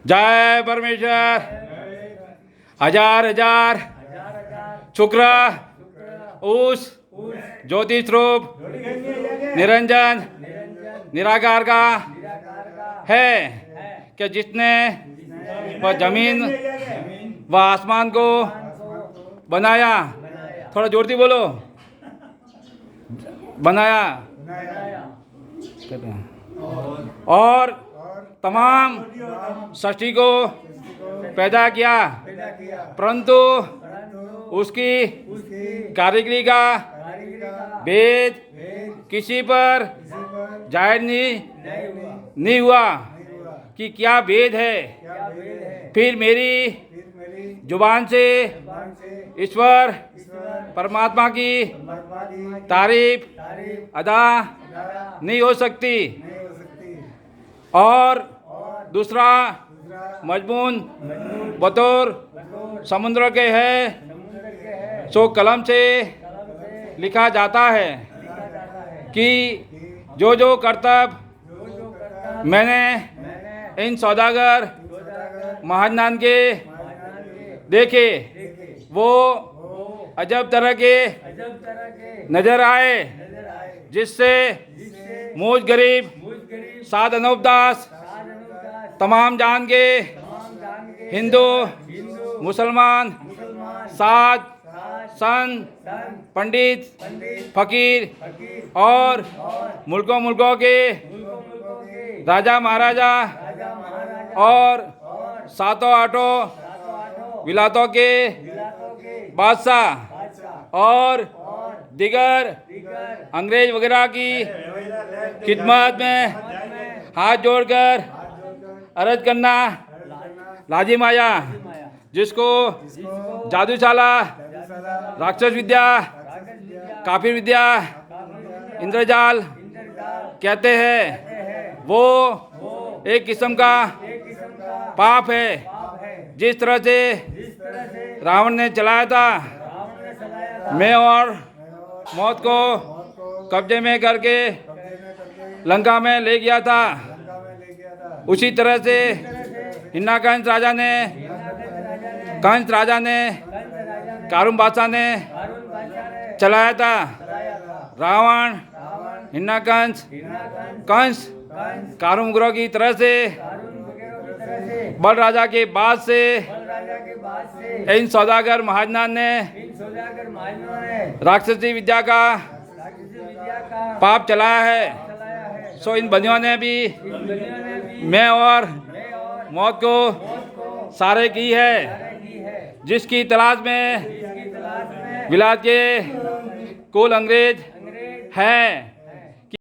जय परमेश्वर। हजार हजार शुक्र उस ज्योति स्वरूप निरंजन निराकार का है कि जिसने वह जमीन व आसमान को बनाया। थोड़ा जोर से बोलो। बनाया और तमाम सृष्टि को पैदा किया, परंतु उसकी कारीगरी का भेद किसी पर जाहिर नहीं हुआ कि क्या भेद है। फिर मेरी जुबान से ईश्वर परमात्मा की तारीफ अदा नहीं हो सकती। और दूसरा मजमून बतौर समुद्र के है सो कलम से लिखा जाता है कि जो जो कर्तव्य मैंने इन सौदागर महाजनान के देखे वो अजब तरह के नजर आए, जिससे मुझ गरीब साध अनूप दास तमाम जान के हिंदू मुसलमान साध संत पंडित फकीर और मुल्कों के राजा महाराजा और सातों आठों विलायतों के बादशाह और दिगर अंग्रेज वगैरह की खिदमत में हाथ जोड़कर अर्ज करना लाजिम आया, जिसको जादूशाला राक्षस विद्या काफिर विद्या इंद्रजाल कहते हैं। वो एक किस्म का पाप है। जिस तरह से रावण ने चलाया था मैं और मौत को कब्जे में करके लंका में ले गया था, उसी तरह से हिरण्यकंस राजा ने कारुण बादशाह ने चलाया था। रावण हिरण्यकंस कंस कारुण ग्रह की तरह से बल राजा के बाद से इन सौदागर महाजनान ने राक्षसी विद्या का पाप चलाया है। सो इन बंदियों ने भी मैं और मौत को सारे की है, जिसकी तलाश में विलायत के कुल अंग्रेज हैं।